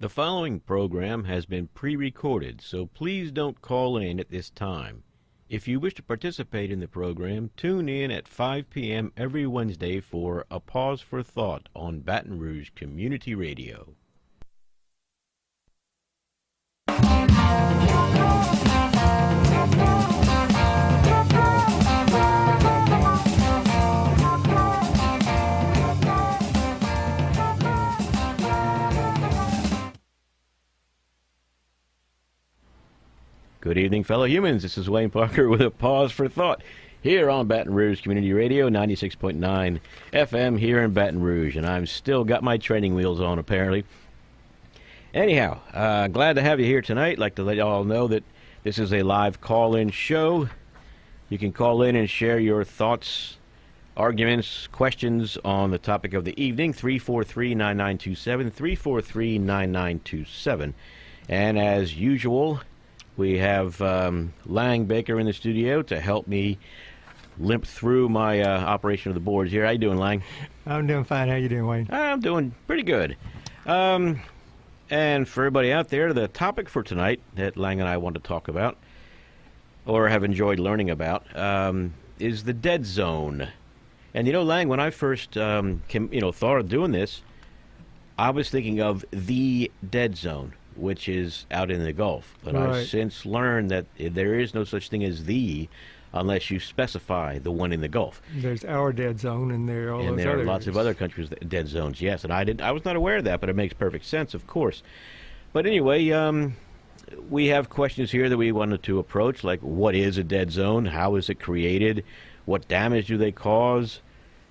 The following program has been pre-recorded, so please don't call in at this time. If you wish to participate in the program, tune in at 5 p.m. every Wednesday for A Pause for Thought on Baton Rouge Community Radio. Good evening, fellow humans. This is Wayne Parker with A Pause for Thought here on Baton Rouge Community Radio, 96.9 FM here in Baton Rouge. And I've still got my training wheels on, apparently. Anyhow, glad to have you here tonight. Like to let you all know that this is a live call-in show. You can call in and share your thoughts, arguments, questions on the topic of the evening, 343-9927, 343-9927. And as usual, we have Lang Baker in the studio to help me limp through my operation of the boards here. How you doing, Lang? I'm doing fine. How you doing, Wayne? I'm doing pretty good. And for everybody out there, the topic for tonight that Lang and I want to talk about, or have enjoyed learning about, is the dead zone. And you know, Lang, when I first thought of doing this, I was thinking of the dead zone, which is out in the Gulf. But Right. I've since learned that there is no such thing as the, unless you specify the one in the Gulf. There's our dead zone, and there are all And those there are others. lots of other countries that dead zones, yes. And I was not aware of that, but it makes perfect sense, of course. But anyway, we have questions here that we wanted to approach, like what is a dead zone? How is it created? What damage do they cause?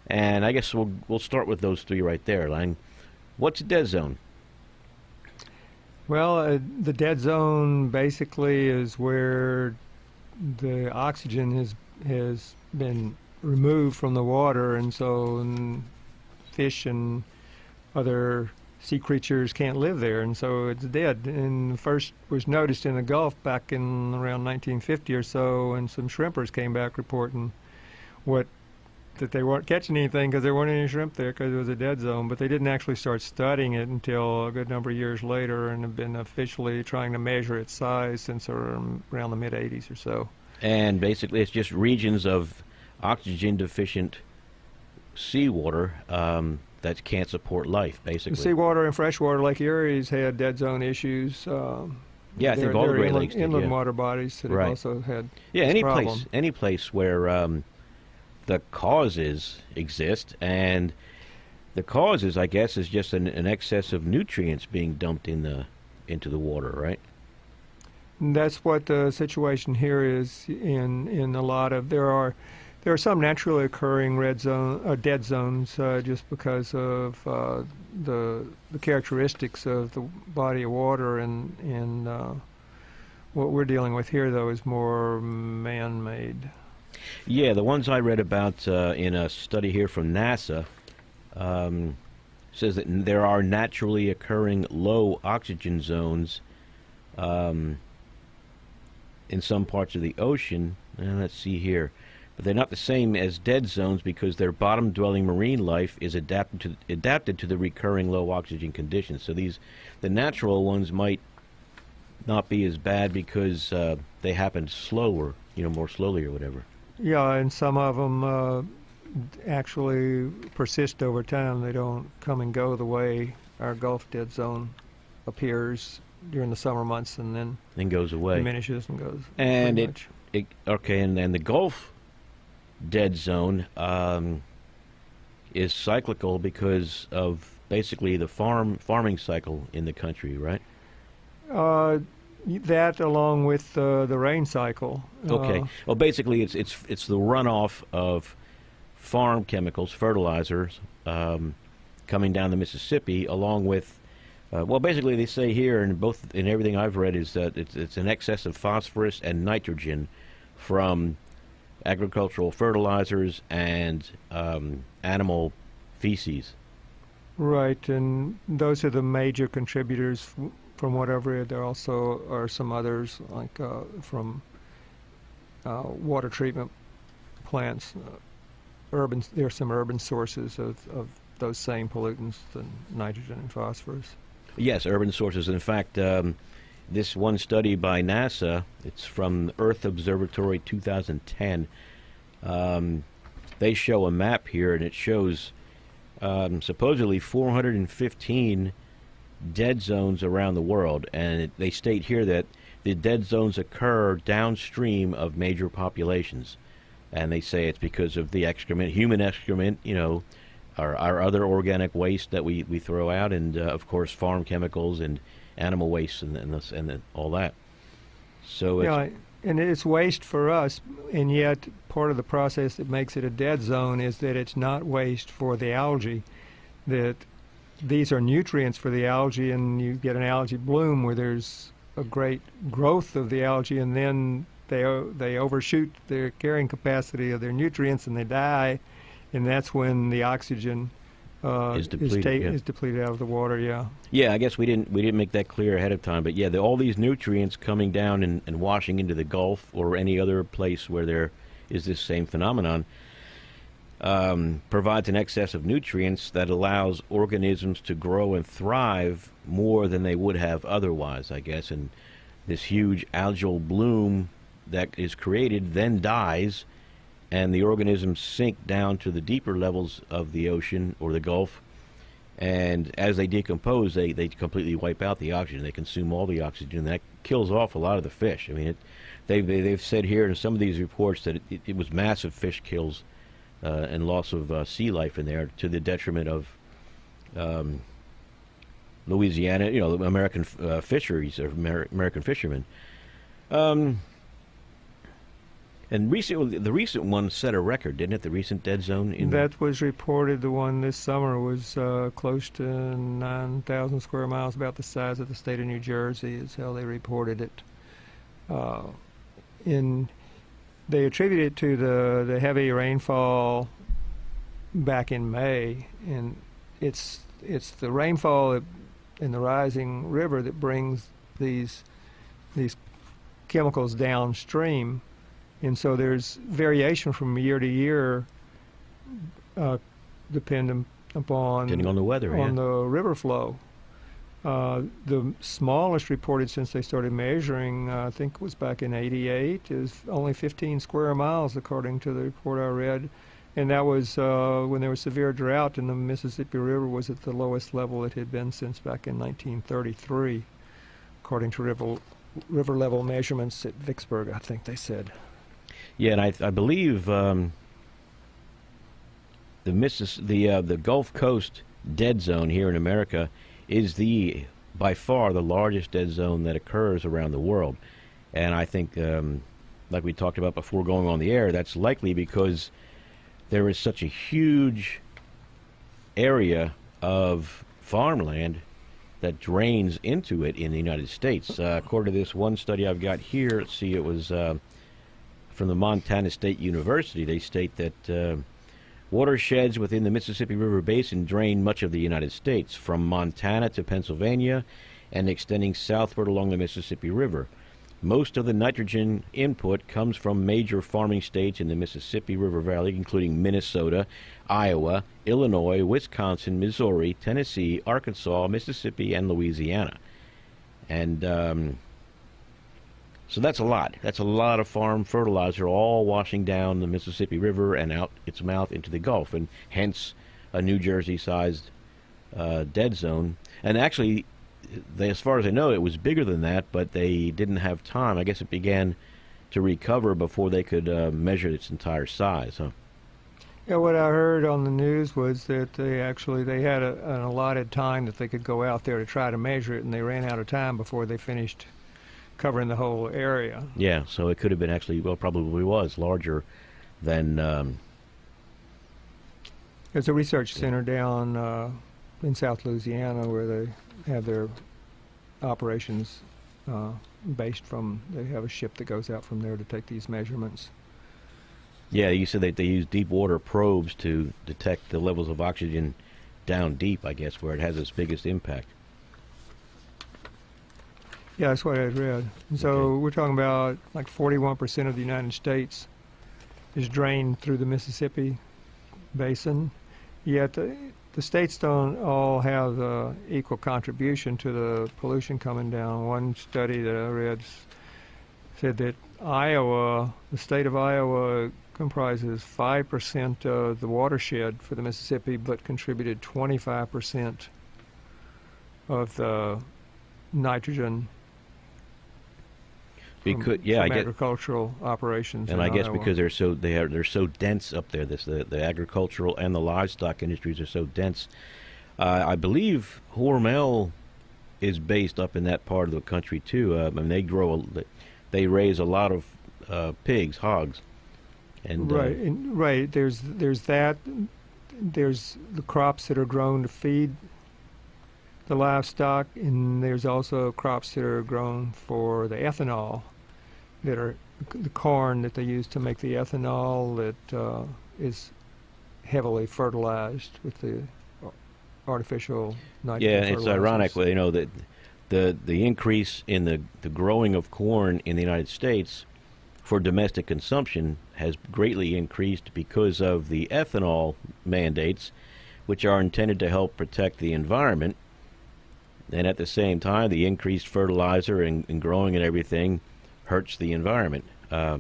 And I guess we'll start with those three right there, Lang. What's a dead zone? Well, the dead zone basically is where the oxygen has been removed from the water, and so fish and other sea creatures can't live there, and so it's dead. And first was noticed in the Gulf back in around 1950 or so, and some shrimpers came back reporting that they weren't catching anything because there weren't any shrimp there because it was a dead zone. But they didn't actually start studying it until a good number of years later, and have been officially trying to measure its size since around the mid-'80s or so. And basically it's just regions of oxygen-deficient seawater that can't support life, basically. The seawater and freshwater Lake Erie's had dead zone issues. Yeah, I think all the Great Lakes did, inland yeah. water bodies that have Right. also had Yeah, this any problem. place where the causes exist, and the causes, I guess, is just an excess of nutrients being dumped into the water, right? And that's what the situation here is in a lot of. There are some naturally occurring dead zones just because of the characteristics of the body of water, and what we're dealing with here though is more man-made. Yeah, the ones I read about in a study here from NASA says that there are naturally occurring low oxygen zones in some parts of the ocean. And let's see here. But they're not the same as dead zones because their bottom-dwelling marine life is adapted to the recurring low oxygen conditions. So the natural ones might not be as bad because they happen slower, more slowly or whatever. Yeah, and some of them actually persist over time. They don't come and go the way our Gulf dead zone appears during the summer months and then Goes away. diminishes and goes. And pretty much. and the Gulf dead zone is cyclical because of basically the farming cycle in the country, right? That along with the rain cycle. Okay. Well, basically, it's the runoff of farm chemicals, fertilizers, coming down the Mississippi, along with. Basically, they say here, and in everything I've read, is that it's an excess of phosphorus and nitrogen from agricultural fertilizers and animal feces. Right, and those are the major contributors. From what I've read, there also are some others, like from water treatment plants. There are some urban sources of those same pollutants, the nitrogen and phosphorus. Yes, urban sources. In fact, this one study by NASA, it's from Earth Observatory 2010. They show a map here, and it shows supposedly 415 dead zones around the world. And they state here that the dead zones occur downstream of major populations. And they say it's because of the excrement, human excrement, our other organic waste that we throw out, and of course farm chemicals and animal waste and all that. So and it's waste for us, and yet part of the process that makes it a dead zone is that it's not waste for the algae. That these are nutrients for the algae, and you get an algae bloom where there's a great growth of the algae, and then they overshoot their carrying capacity of their nutrients and they die, and that's when the oxygen is depleted out of the water. Yeah, I guess we didn't make that clear ahead of time, but yeah, all these nutrients coming down and washing into the Gulf or any other place where there is this same phenomenon provides an excess of nutrients that allows organisms to grow and thrive more than they would have otherwise, I guess. And this huge algal bloom that is created then dies, and the organisms sink down to the deeper levels of the ocean or the Gulf. And as they decompose, they completely wipe out the oxygen. They consume all the oxygen. That kills off a lot of the fish. I mean, they've said here in some of these reports that it was massive fish kills and loss of sea life in there to the detriment of Louisiana, American fisheries or American fishermen. And the recent one set a record, didn't it? The recent dead zone? That was reported. The one this summer was close to 9,000 square miles, about the size of the state of New Jersey is how they reported it. They attribute it to the heavy rainfall back in May, and it's the rainfall in the rising river that brings these chemicals downstream. And so there's variation from year to year, depending on the weather, the river flow. The smallest reported since they started measuring, I think it was back in '88, is only 15 square miles, according to the report I read. And that was when there was severe drought, and the Mississippi River was at the lowest level it had been since back in 1933, according to river level measurements at Vicksburg, I think they said. Yeah, and I believe the Gulf Coast dead zone here in America is by far the largest dead zone that occurs around the world. And I think, like we talked about before going on the air, that's likely because there is such a huge area of farmland that drains into it in the United States. According to this one study I've got here, let's see, it was from the Montana State University. They state that watersheds within the Mississippi River Basin drain much of the United States, from Montana to Pennsylvania and extending southward along the Mississippi River. Most of the nitrogen input comes from major farming states in the Mississippi River Valley, including Minnesota, Iowa, Illinois, Wisconsin, Missouri, Tennessee, Arkansas, Mississippi, and Louisiana. And so that's a lot. That's a lot of farm fertilizer all washing down the Mississippi River and out its mouth into the Gulf, and hence a New Jersey-sized dead zone. And actually, as far as I know, it was bigger than that, but they didn't have time. I guess it began to recover before they could measure its entire size. Huh? Yeah, what I heard on the news was that they had an allotted time that they could go out there to try to measure it, and they ran out of time before they finished covering the whole area. Yeah, so it could have been actually, well, probably was larger than... There's a research center down in South Louisiana where they have their operations based from. They have a ship that goes out from there to take these measurements. Yeah, you said that they use deep water probes to detect the levels of oxygen down deep, I guess, where it has its biggest impact. Yeah, that's what I read. So We're talking about like 41% of the United States is drained through the Mississippi Basin. Yet the states don't all have equal contribution to the pollution coming down. One study that I read said that Iowa, the state of Iowa, comprises 5% of the watershed for the Mississippi, but contributed 25% of the nitrogen from agricultural operations. And I guess Iowa. because they're so dense up there, the agricultural and the livestock industries are so dense. I believe Hormel is based up in that part of the country too. They raise a lot of pigs, hogs, and right. There's that. There's the crops that are grown to feed the livestock, and there's also crops that are grown for the ethanol, that are the corn that they use to make the ethanol that is heavily fertilized with the artificial nitrogen. Yeah, it's ironic, that the increase in the growing of corn in the United States for domestic consumption has greatly increased because of the ethanol mandates, which are intended to help protect the environment. And at the same time, the increased fertilizer and growing and everything hurts the environment. Yeah,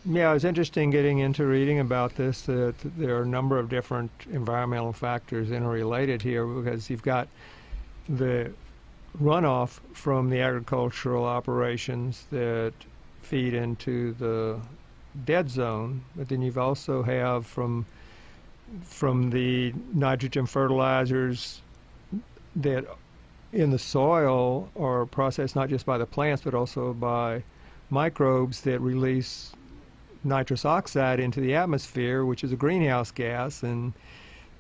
it's interesting getting into reading about this, that there are a number of different environmental factors interrelated here, because you've got the runoff from the agricultural operations that feed into the dead zone, but then you've also have from the nitrogen fertilizers that in the soil are processed not just by the plants but also by microbes that release nitrous oxide into the atmosphere, which is a greenhouse gas, and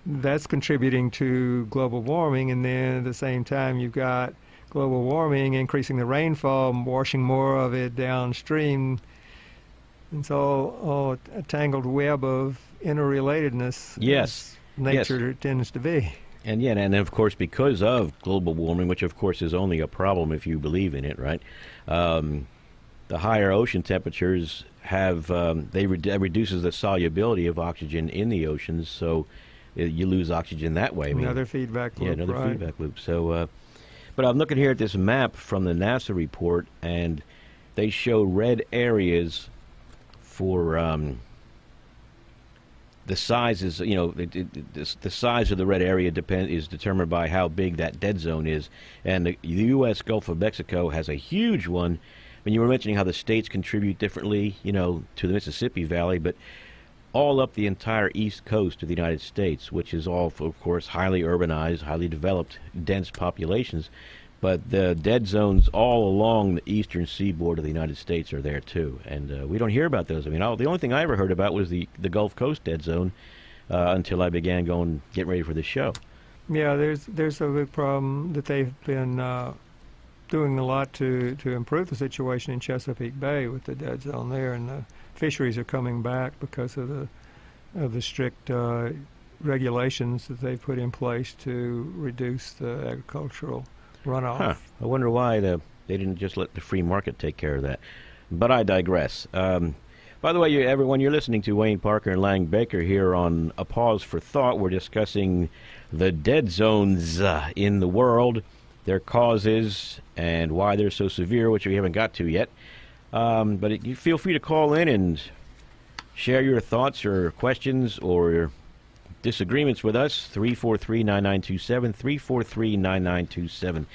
that's contributing to global warming. And then at the same time you've got global warming increasing the rainfall, washing more of it downstream. It's all a tangled web of interrelatedness. Yes. Nature tends to be. And of course, because of global warming, which of course is only a problem if you believe in it, right? The higher ocean temperatures have that reduces the solubility of oxygen in the oceans, so you lose oxygen that way. Another feedback loop. Yeah, another feedback loop. So, but I'm looking here at this map from the NASA report, and they show red areas for the sizes. The size of the red area is determined by how big that dead zone is, and the U.S. Gulf of Mexico has a huge one. When you were mentioning how the states contribute differently, to the Mississippi Valley, but all up the entire east coast of the United States, which is all, of course, highly urbanized, highly developed, dense populations. But the dead zones all along the eastern seaboard of the United States are there too, and we don't hear about those. The only thing I ever heard about was the Gulf Coast dead zone until I began getting ready for this show. Yeah, there's a big problem that they've been doing a lot to improve the situation in Chesapeake Bay with the dead zone there, and the fisheries are coming back because of the strict regulations that they've put in place to reduce the agricultural runoff. Huh. I wonder why they didn't just let the free market take care of that. But I digress. By the way, everyone, you're listening to Wayne Parker and Lang Baker here on A Pause for Thought. We're discussing the dead zones in the world, their causes, and why they're so severe, which we haven't got to yet. But you feel free to call in and share your thoughts or questions or your disagreements with us. 343-9927, 343-9927.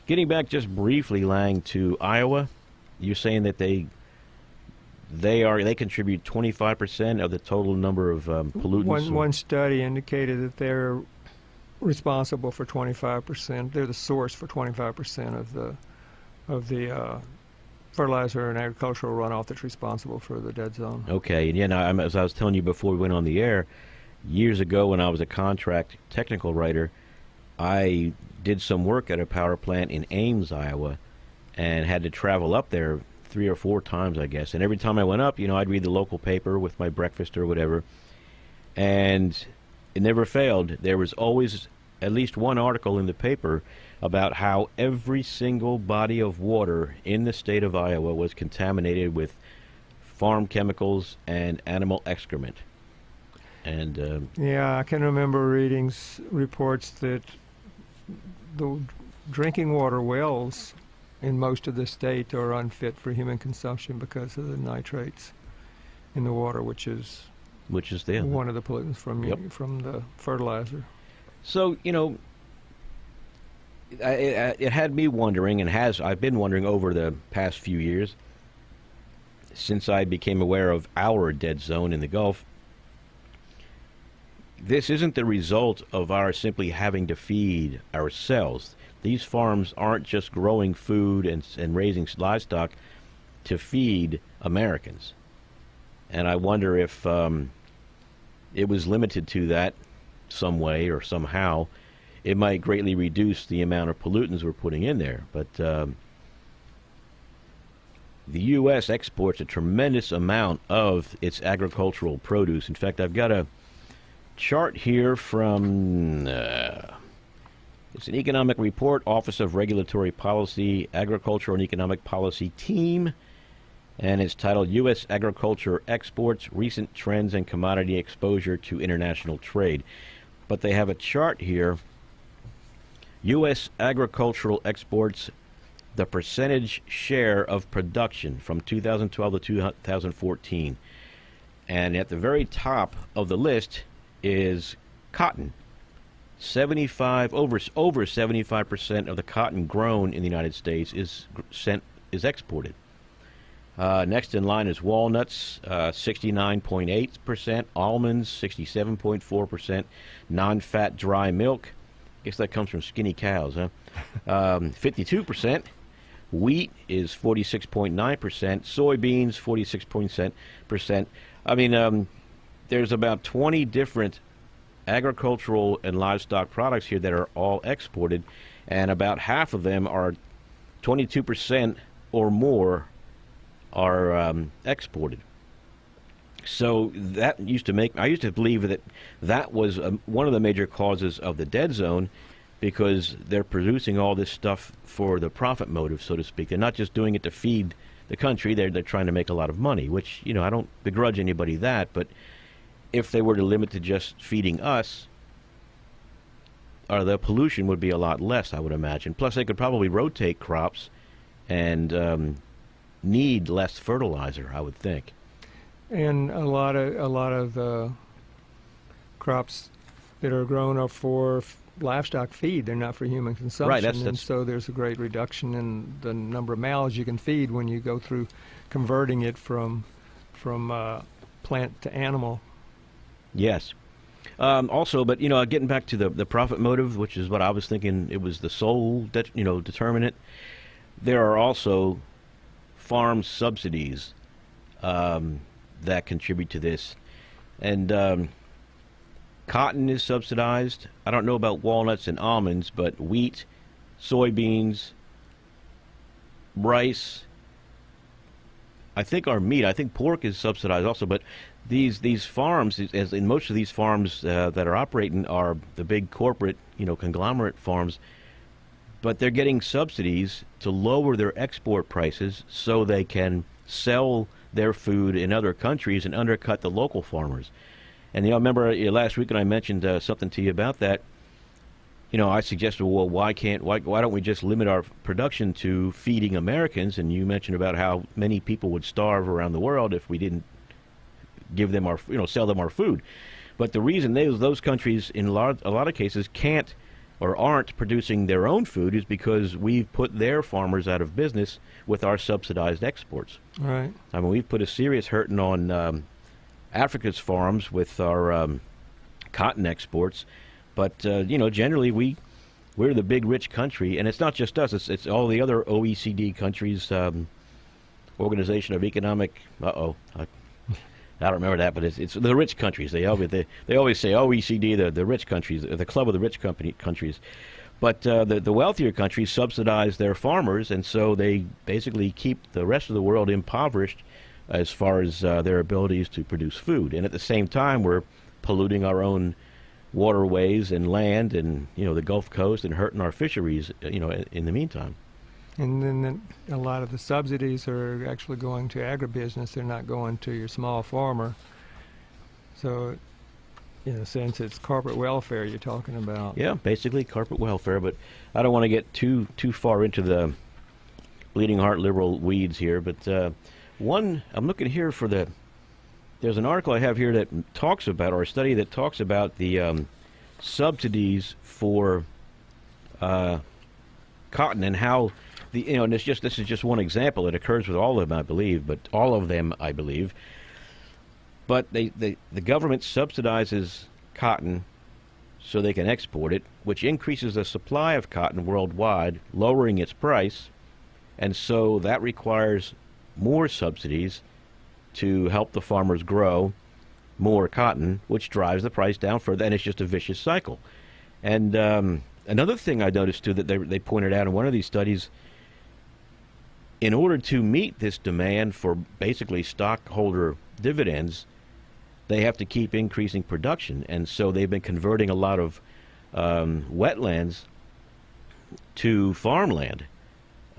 Getting back just briefly, Lang, to Iowa, you're saying that they contribute 25% of the total number of pollutants. One study indicated that they're responsible for 25%. They're the source for 25% of the fertilizer and agricultural runoff that's responsible for the dead zone. Okay, and as I was telling you before we went on the air, years ago when I was a contract technical writer, I did some work at a power plant in Ames, Iowa, and had to travel up there 3 or 4 times, I guess. And every time I went up, I'd read the local paper with my breakfast or whatever, and it never failed. There was always at least one article in the paper about how every single body of water in the state of Iowa was contaminated with farm chemicals and animal excrement. And Yeah, I can remember reading reports that the drinking water wells in most of the state are unfit for human consumption because of the nitrates in the water, which is the one of the pollutants from the fertilizer. So, it had me wondering, and I've been wondering over the past few years, since I became aware of our dead zone in the Gulf. This isn't the result of our simply having to feed ourselves. These farms aren't just growing food and raising livestock to feed Americans. And I wonder if it was limited to that some way or somehow. It might greatly reduce the amount of pollutants we're putting in there. But the U.S. exports a tremendous amount of its agricultural produce. In fact, I've got a chart here from it's an economic report, Office of Regulatory Policy, Agricultural and Economic Policy Team, and it's titled U.S. Agriculture Exports, Recent Trends and Commodity Exposure to International Trade. But they have a chart here, U.S. agricultural exports, the percentage share of production from 2012 to 2014. And at the very top of the list is cotton. Over 75% of the cotton grown in the United States is exported. Next in line is walnuts, 69.8%, almonds, 67.4%, non-fat dry milk. I guess that comes from skinny cows, huh? 52%. Wheat is 46.9%. Soybeans, 46%. I mean, there's about 20 different agricultural and livestock products here that are all exported, and about half of them are 22% or more are exported. So that I used to believe that was one of the major causes of the dead zone, because they're producing all this stuff for the profit motive, so to speak. They're not just doing it to feed the country. They're trying to make a lot of money, which, I don't begrudge anybody that, but if they were to limit to just feeding us, the pollution would be a lot less, I would imagine. Plus, they could probably rotate crops and need less fertilizer, I would think. And a lot of the crops that are grown are for livestock feed. They're not for human consumption. Right, and so there's a great reduction in the number of mouths you can feed when you go through converting it from plant to animal. Yes. Also, but getting back to the profit motive, which is what I was thinking, it was the sole determinant. There are also farm subsidies that contribute to this, and cotton is subsidized. I don't know about walnuts and almonds, but wheat, soybeans, rice. I think pork is subsidized also, but these farms, as in most of these farms that are operating, are the big corporate, conglomerate farms, but they're getting subsidies to lower their export prices so they can sell their food in other countries and undercut the local farmers. And I remember last week when I mentioned something to you about that. I suggested, well, why don't we just limit our production to feeding Americans? And you mentioned about how many people would starve around the world if we didn't give them sell them our food. But the reason those countries in a lot of cases can't or aren't producing their own food is because we've put their farmers out of business with our subsidized exports. Right. I mean, we've put a serious hurting on Africa's farms with our cotton exports. But, generally we're the big rich country, and it's not just us, it's all the other OECD countries, Organization of Economic, I don't remember that, but it's the rich countries. They always say OECD, the rich countries, the club of the rich countries. But the wealthier countries subsidize their farmers, and so they basically keep the rest of the world impoverished as far as their abilities to produce food. And at the same time, we're polluting our own waterways and land and, the Gulf Coast, and hurting our fisheries, in the meantime. And then a lot of the subsidies are actually going to agribusiness. They're not going to your small farmer. So in a sense, it's corporate welfare you're talking about. Yeah, basically corporate welfare, but I don't want to get too far into the bleeding heart liberal weeds here. But I'm looking here for there's an article I have here that talks about, or a study that talks about the subsidies for cotton and how and this is just one example. It occurs with all of them, I believe, but the government subsidizes cotton so they can export it, which increases the supply of cotton worldwide, lowering its price, and so that requires more subsidies to help the farmers grow more cotton, which drives the price down further, and it's just a vicious cycle. And another thing I noticed, too, that they pointed out in one of these studies, in order to meet this demand for basically stockholder dividends, they have to keep increasing production. And so they've been converting a lot of wetlands to farmland.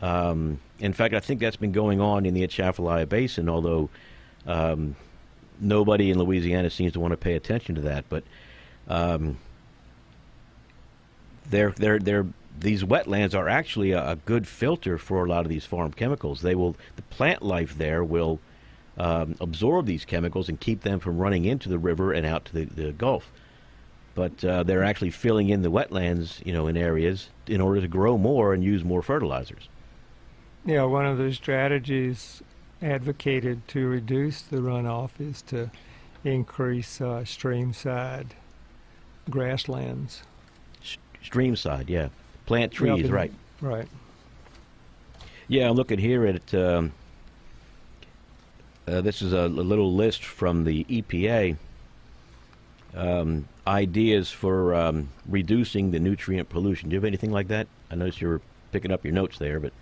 In fact, I think that's been going on in the Atchafalaya Basin, although nobody in Louisiana seems to want to pay attention to that. But these wetlands are actually a good filter for a lot of these farm chemicals. The plant life there will absorb these chemicals and keep them from running into the river and out to the Gulf. But they're actually filling in the wetlands, in areas in order to grow more and use more fertilizers. Yeah, one of the strategies advocated to reduce the runoff is to increase streamside grasslands. Streamside, yeah. Plant trees, right. Right. Yeah, I'm looking here at this is a little list from the EPA, ideas for reducing the nutrient pollution. Do you have anything like that? I noticed you were picking up your notes there, but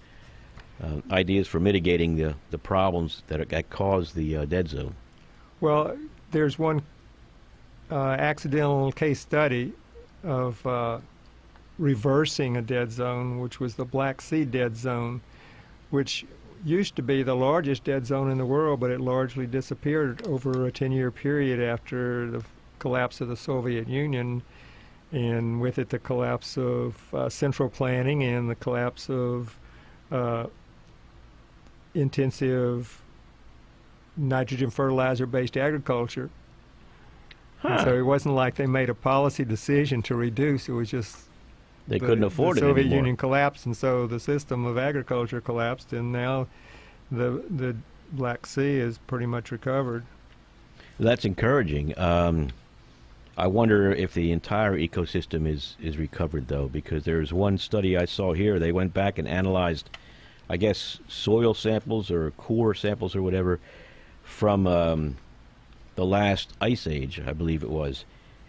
ideas for mitigating the problems that cause the dead zone. Well, there's one accidental case study of reversing a dead zone, which was the Black Sea dead zone, which used to be the largest dead zone in the world, but it largely disappeared over a 10-year period after the collapse of the Soviet Union, and with it the collapse of central planning and the collapse of intensive nitrogen fertilizer-based agriculture. Huh. So it wasn't like they made a policy decision to reduce. It was just they couldn't afford it anymore. The Soviet anymore. Union collapsed, and so the system of agriculture collapsed, and now the Black Sea is pretty much recovered. That's encouraging. I wonder if the entire ecosystem is recovered, though, because there's one study I saw here. They went back and analyzed, I guess, soil samples or core samples or whatever from the last ice age, I believe it was.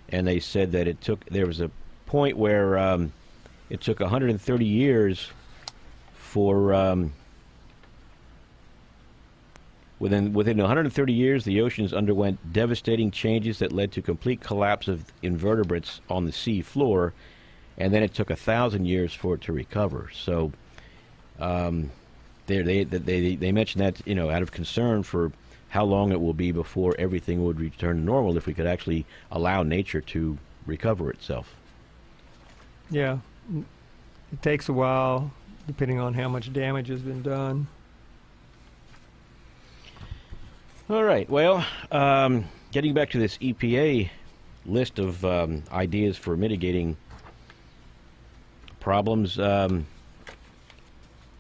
And they said that there was a point where it took 130 years for within 130 years, the oceans underwent devastating changes that led to complete collapse of invertebrates on the sea floor, and then it took 1,000 years for it to recover. So they mentioned that, out of concern for how long it will be before everything would return to normal if we could actually allow nature to recover itself. Yeah, it takes a while, depending on how much damage has been done. All right. Well, getting back to this EPA list of ideas for mitigating problems,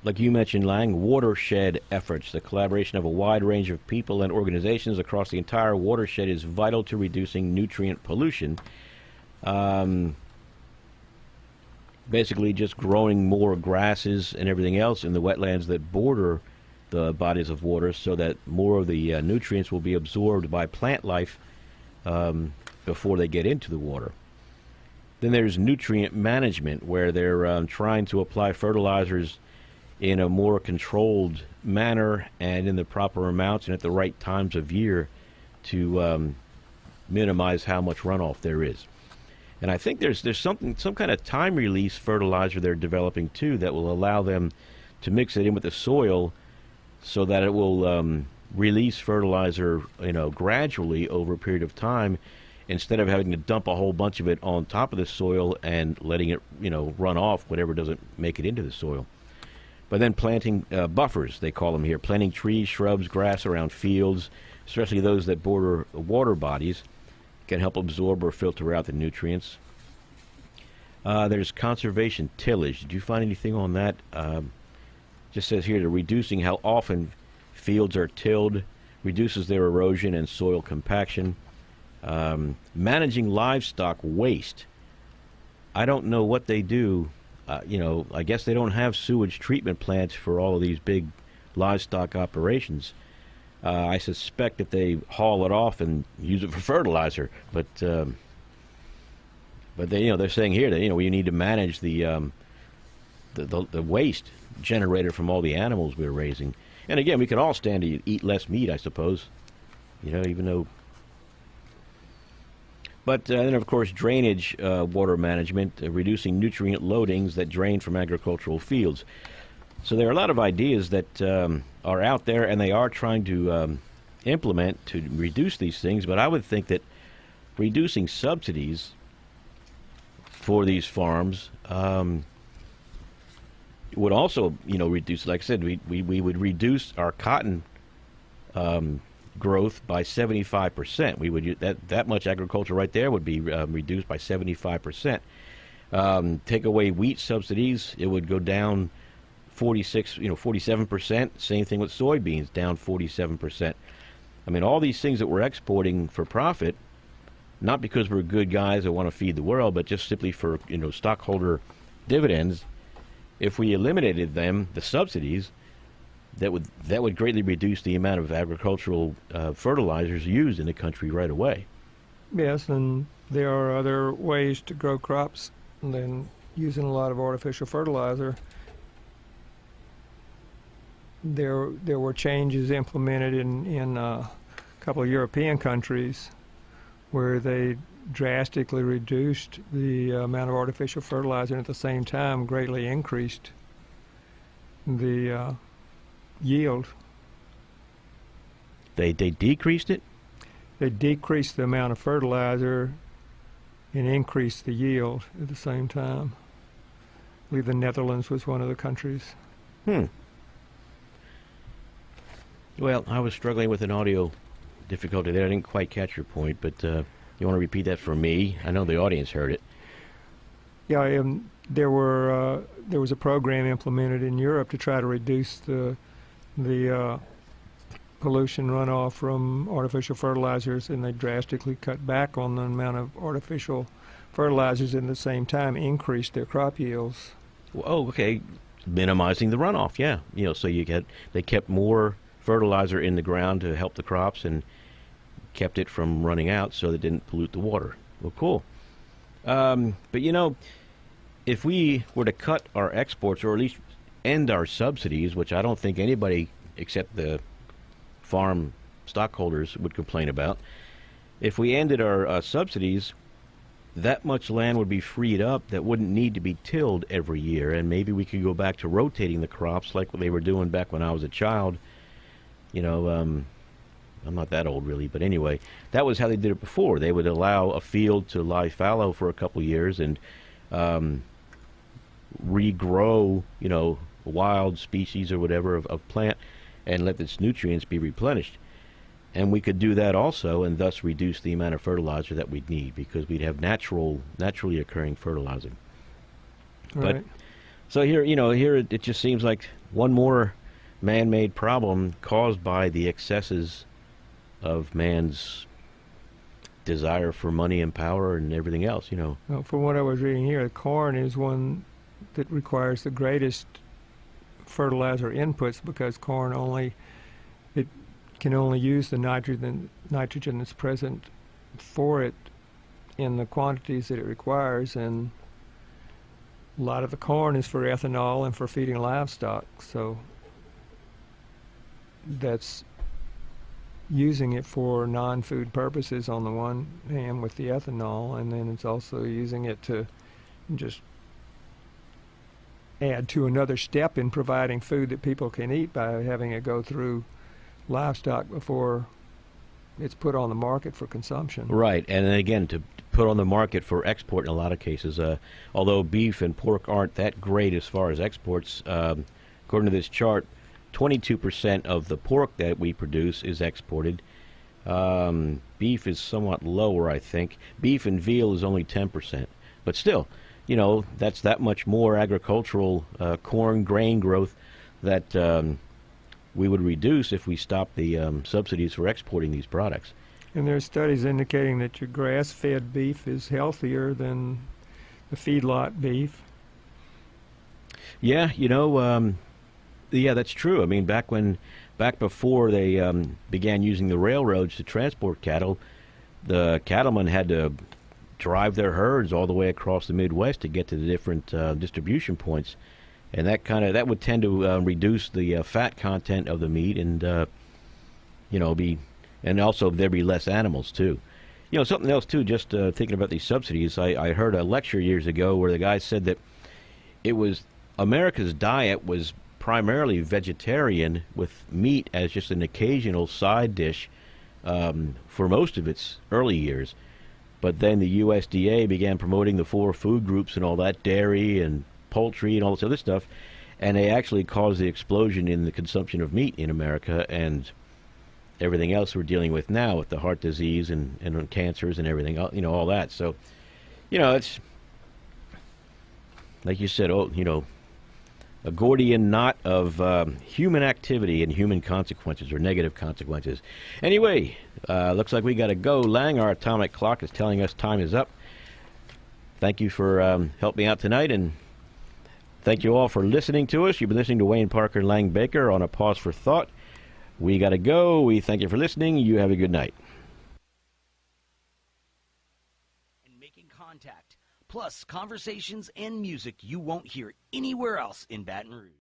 like you mentioned, Lang, watershed efforts. The collaboration of a wide range of people and organizations across the entire watershed is vital to reducing nutrient pollution. Basically, just growing more grasses and everything else in the wetlands that border the bodies of water, so that more of the nutrients will be absorbed by plant life before they get into the water. Then there's nutrient management, where they're trying to apply fertilizers in a more controlled manner and in the proper amounts and at the right times of year to minimize how much runoff there is. And I think there's some kind of time release fertilizer they're developing too that will allow them to mix it in with the soil, so that it will release fertilizer, gradually over a period of time, instead of having to dump a whole bunch of it on top of the soil and letting it, run off, whatever doesn't make it into the soil. But then planting buffers, they call them here, planting trees, shrubs, grass around fields, especially those that border water bodies, can help absorb or filter out the nutrients. There's conservation tillage. Did you find anything on that? Just says here, that reducing how often fields are tilled reduces their erosion and soil compaction. Managing livestock waste. I don't know what they do. I guess they don't have sewage treatment plants for all of these big livestock operations. I suspect that they haul it off and use it for fertilizer. But they, they're saying here that we need to manage the waste generated from all the animals we're raising. And again, we can all stand to eat less meat, I suppose. Even though. But then, of course, drainage, water management, reducing nutrient loadings that drain from agricultural fields. So there are a lot of ideas that are out there, and they are trying to implement to reduce these things. But I would think that reducing subsidies for these farms would also, reduce. Like I said, we would reduce our cotton growth by 75%. We would that much agriculture right there would be reduced by 75%. Take away wheat subsidies, it would go down 47%. Same thing with soybeans, down 47%. I mean, all these things that we're exporting for profit, not because we're good guys that want to feed the world, but just simply for stockholder dividends. If we eliminated them, the subsidies, that would greatly reduce the amount of agricultural fertilizers used in the country right away. Yes, and there are other ways to grow crops than using a lot of artificial fertilizer. There were changes implemented in a couple of European countries where they drastically reduced the amount of artificial fertilizer and at the same time greatly increased the yield. They decreased it? They decreased the amount of fertilizer and increased the yield at the same time. I believe the Netherlands was one of the countries. Well, I was struggling with an audio difficulty there. I didn't quite catch your point, but you want to repeat that for me? I know the audience heard it. Yeah, there was a program implemented in Europe to try to reduce the pollution runoff from artificial fertilizers, and they drastically cut back on the amount of artificial fertilizers and at the same time increased their crop yields. Oh, okay. Minimizing the runoff, yeah. So they kept more fertilizer in the ground to help the crops and kept it from running out so that it didn't pollute the water. Well, cool. But if we were to cut our exports, or at least end our subsidies, which I don't think anybody except the farm stockholders would complain about, if we ended our subsidies, that much land would be freed up that wouldn't need to be tilled every year, and maybe we could go back to rotating the crops like what they were doing back when I was a child. I'm not that old really, but anyway, that was how they did it before. They would allow a field to lie fallow for a couple of years and regrow, wild species or whatever of plant and let its nutrients be replenished. And we could do that also and thus reduce the amount of fertilizer that we'd need because we'd have naturally occurring fertilizer. Right. But so here it just seems like one more man-made problem caused by the excesses of man's desire for money and power and everything else, Well, from what I was reading here, corn is one that requires the greatest fertilizer inputs because corn can only use the nitrogen that's present for it in the quantities that it requires, and a lot of the corn is for ethanol and for feeding livestock, so that's using it for non-food purposes on the one hand with the ethanol, and then it's also using it to just add to another step in providing food that people can eat by having it go through livestock before it's put on the market for consumption. Right, and then again, to put on the market for export in a lot of cases, although beef and pork aren't that great as far as exports, according to this chart, 22% of the pork that we produce is exported. Beef is somewhat lower, I think. Beef and veal is only 10%. But still, you know, that's that much more agricultural corn grain growth that we would reduce if we stopped the subsidies for exporting these products. And there's studies indicating that your grass-fed beef is healthier than the feedlot beef. Yeah, you know, yeah, that's true. I mean, back before they began using the railroads to transport cattle, the cattlemen had to drive their herds all the way across the Midwest to get to the different distribution points, and that would tend to reduce the fat content of the meat, and and also there'd be less animals too. You know, something else too. Just thinking about these subsidies, I heard a lecture years ago where the guy said that it was America's diet was primarily vegetarian, with meat as just an occasional side dish for most of its early years. But then the USDA began promoting the 4 food groups and all that, dairy and poultry and all this other stuff, and they actually caused the explosion in the consumption of meat in America and everything else we're dealing with now with the heart disease and cancers and everything, you know, all that. So, you know, it's like you said, a Gordian knot of human activity and human consequences or negative consequences. Anyway, looks like we got to go. Lang, our atomic clock, is telling us time is up. Thank you for helping me out tonight, and thank you all for listening to us. You've been listening to Wayne Parker and Lang Baker on A Pause for Thought. We got to go. We thank you for listening. You have a good night. And making contact, plus conversations and music you won't hear anywhere else in Baton Rouge.